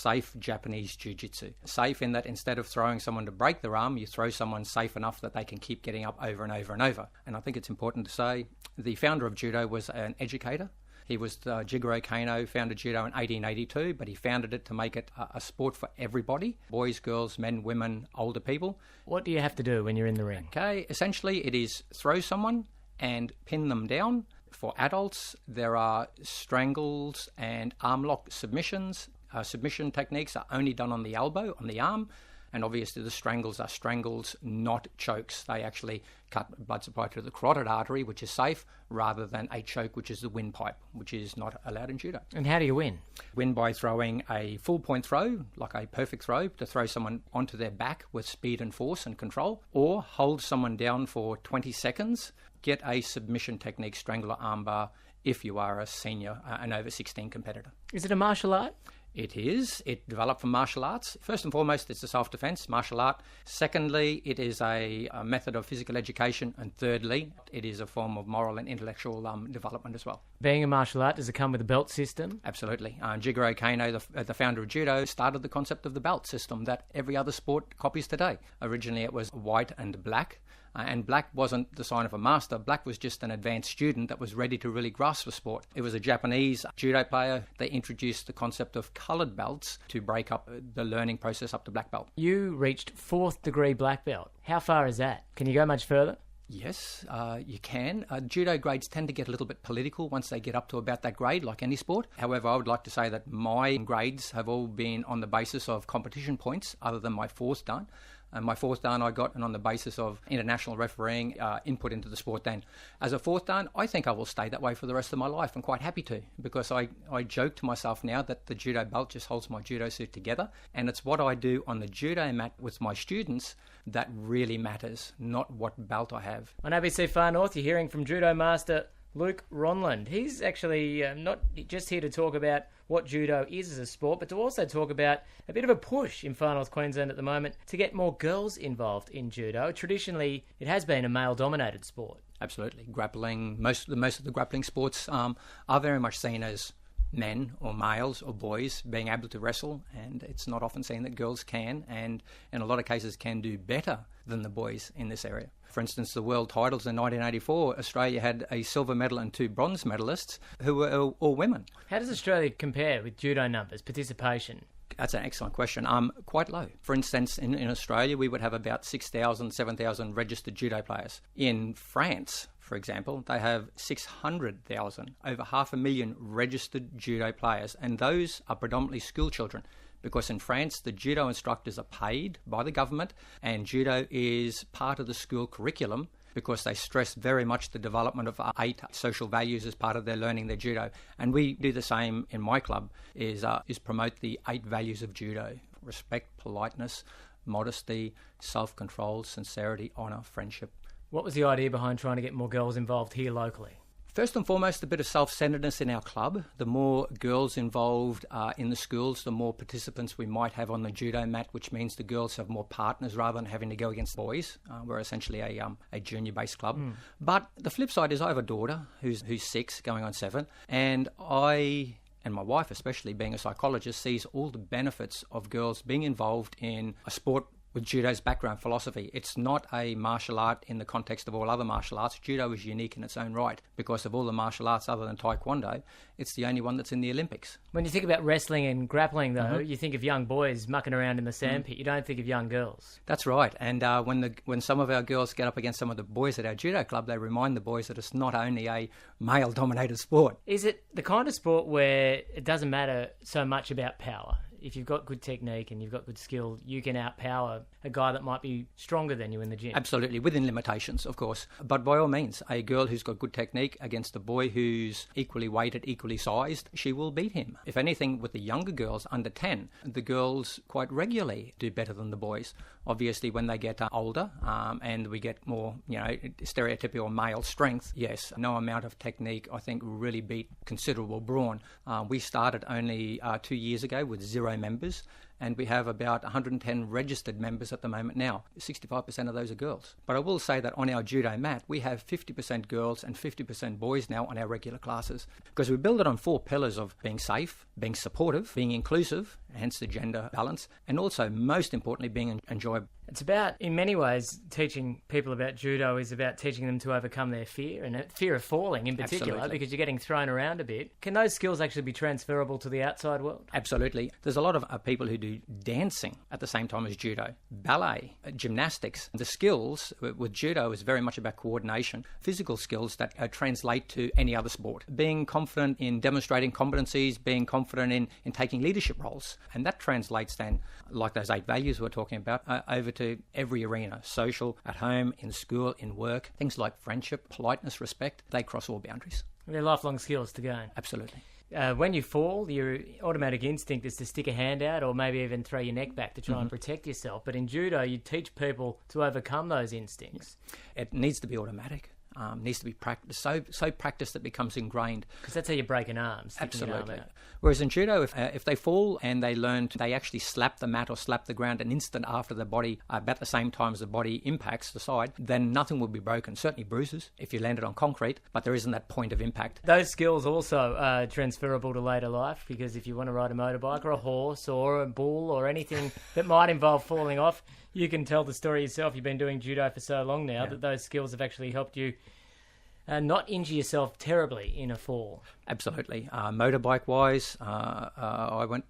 safe Japanese jiu-jitsu. Safe in that instead of throwing someone to break their arm, you throw someone safe enough that they can keep getting up over and over and over. And I think it's important to say the founder of Judo was an educator. He was Jigoro Kano, founded Judo in 1882, but he founded it to make it a sport for everybody, boys, girls, men, women, older people. What do you have to do when you're in the ring? Okay, essentially it is throw someone and pin them down. For adults, there are strangles and arm lock submissions. Submission techniques are only done on the elbow, on the arm, and obviously the strangles are strangles, not chokes. They actually cut blood supply to the carotid artery, which is safe, rather than a choke, which is the windpipe, which is not allowed in Judo. And how do you win? Win by throwing a full point throw, like a perfect throw, to throw someone onto their back with speed and force and control, or hold someone down for 20 seconds, get a submission technique, strangler armbar, if you are a senior, an over 16 competitor. Is it a martial art? It is. It developed from martial arts. First and foremost, it's a self-defense, martial art. Secondly, it is a method of physical education. And thirdly, it is a form of moral and intellectual development as well. Being a martial art, does it come with a belt system? Absolutely. Jigoro Kano, the founder of Judo, started the concept of the belt system that every other sport copies today. Originally, it was white and black. And black wasn't the sign of a master. Black was just an advanced student that was ready to really grasp the sport. It was a Japanese judo player. They introduced the concept of coloured belts to break up the learning process up to black belt. You reached 4th degree black belt. How far is that? Can you go much further? Yes, you can. Judo grades tend to get a little bit political once they get up to about that grade, like any sport. However, I would like to say that my grades have all been on the basis of competition points, other than my 4th dan. And my 4th dan I got and on the basis of international refereeing input into the sport then. As a 4th dan, I think I will stay that way for the rest of my life. I'm quite happy to, because I joke to myself now that the judo belt just holds my judo suit together. And it's what I do on the judo mat with my students that really matters, not what belt I have. On ABC Far North, you're hearing from Judo Master Luke Ronlund. He's actually not just here to talk about what Judo is as a sport, but to also talk about a bit of a push in Far North Queensland at the moment to get more girls involved in Judo. Traditionally, it has been a male-dominated sport. Absolutely. Grappling, most of the grappling sports are very much seen as men or males or boys being able to wrestle, and it's not often seen that girls can, and in a lot of cases can do better than the boys in this area. For instance, the world titles in 1984, Australia had a silver medal and 2 bronze medalists who were all women. How does Australia compare with judo numbers, participation? That's an excellent question. Quite low. For instance, in Australia, we would have about 6,000, 7,000 registered judo players. In France, for example, they have 600,000, over 500,000 registered judo players, and those are predominantly school children. Because in France, the judo instructors are paid by the government, and judo is part of the school curriculum because they stress very much the development of 8 social values as part of their learning their judo. And we do the same in my club, is promote the 8 values of judo: respect, politeness, modesty, self-control, sincerity, honour, friendship. What was the idea behind trying to get more girls involved here locally? First and foremost, a bit of self-centeredness in our club. The more girls involved in the schools, the more participants we might have on the judo mat, which means the girls have more partners rather than having to go against boys. We're essentially a junior-based club. But the flip side is I have a daughter who's 6, going on 7, and I, and my wife especially, being a psychologist, sees all the benefits of girls being involved in a sport with judo's background philosophy. It's not a martial art in the context of all other martial arts. Judo is unique in its own right because of all the martial arts other than Taekwondo. It's the only one that's in the Olympics. When you think about wrestling and grappling, though, you think of young boys mucking around in the sandpit. You don't think of young girls. That's right. And when some of our girls get up against some of the boys at our judo club, they remind the boys that it's not only a male-dominated sport. Is it the kind of sport where it doesn't matter so much about power? If you've got good technique and you've got good skill, you can outpower a guy that might be stronger than you in the gym. Absolutely, within limitations, of course. But by all means, a girl who's got good technique against a boy who's equally weighted, equally sized, she will beat him. If anything, with the younger girls under 10, the girls quite regularly do better than the boys. Obviously, when they get older and we get more, stereotypical male strength, yes, no amount of technique, I think, really beat considerable brawn. We started only 2 years ago with 0 members, and we have about 110 registered members at the moment now. 65% of those are girls. But I will say that on our judo mat, we have 50% girls and 50% boys now on our regular classes, because we build it on 4 pillars of being safe, being supportive, being inclusive, hence the gender balance, and also, most importantly, being enjoyable. It's about, in many ways, teaching people about judo is about teaching them to overcome their fear, and fear of falling in particular. Absolutely. Because you're getting thrown around a bit. Can those skills actually be transferable to the outside world? Absolutely. There's a lot of people who do dancing at the same time as judo, ballet, gymnastics. The skills with judo is very much about coordination, physical skills that translate to any other sport. Being confident in demonstrating competencies, being confident in taking leadership roles. And that translates then, like those 8 values we're talking about, over to every arena: social, at home, in school, in work. Things like friendship, politeness, respect, they cross all boundaries. They're lifelong skills to gain. Absolutely. When you fall, your automatic instinct is to stick a hand out or maybe even throw your neck back to try and protect yourself. But in judo, you teach people to overcome those instincts. It needs to be automatic. Needs to be practiced, so practiced that it becomes ingrained. Because that's how you break an arm. Absolutely. Whereas in judo, if they fall and they learn, they actually slap the mat or slap the ground an instant after the body, about the same time as the body impacts the side, then nothing will be broken. Certainly bruises if you landed on concrete, but there isn't that point of impact. Those skills also are transferable to later life, because if you want to ride a motorbike or a horse or a bull or anything that might involve falling off, you can tell the story yourself. You've been doing judo for so long now that those skills have actually helped you not injure yourself terribly in a fall. Absolutely. Motorbike-wise, I went,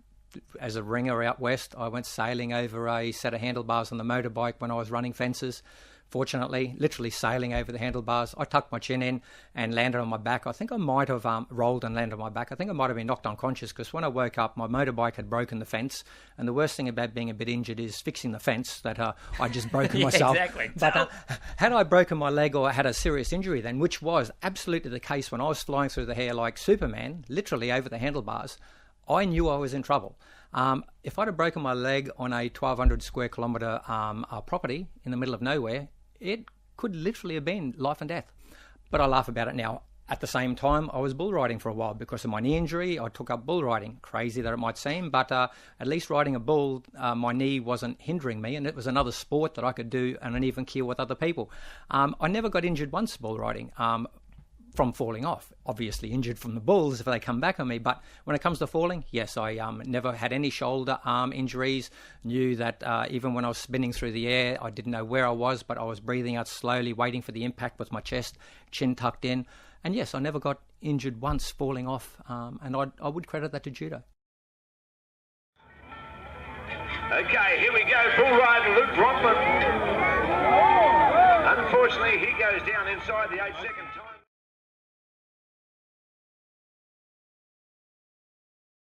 as a ringer out west, I went sailing over a set of handlebars on the motorbike when I was running fences. Fortunately, literally sailing over the handlebars, I tucked my chin in and landed on my back. I think I might have rolled and landed on my back. I think I might have been knocked unconscious, because when I woke up, my motorbike had broken the fence. And the worst thing about being a bit injured is fixing the fence, that I just broken myself. Exactly. But had I broken my leg or had a serious injury then, which was absolutely the case when I was flying through the air like Superman, literally over the handlebars, I knew I was in trouble. If I'd have broken my leg on a 1,200 square kilometre property in the middle of nowhere, it could literally have been life and death. But I laugh about it now. At the same time, I was bull riding for a while. Because of my knee injury, I took up bull riding. Crazy that it might seem, but at least riding a bull, my knee wasn't hindering me, and it was another sport that I could do on an even keel with other people. I never got injured once bull riding. From falling off, obviously injured from the bulls if they come back on me, but when it comes to falling, yes, I never had any shoulder, arm injuries. Knew that even when I was spinning through the air, I didn't know where I was, but I was breathing out slowly, waiting for the impact with my chest, chin tucked in. And yes, I never got injured once falling off, and I would credit that to judo. Okay, here we go, bull rider Luke Ronlund. Unfortunately, he goes down inside the 8-second time.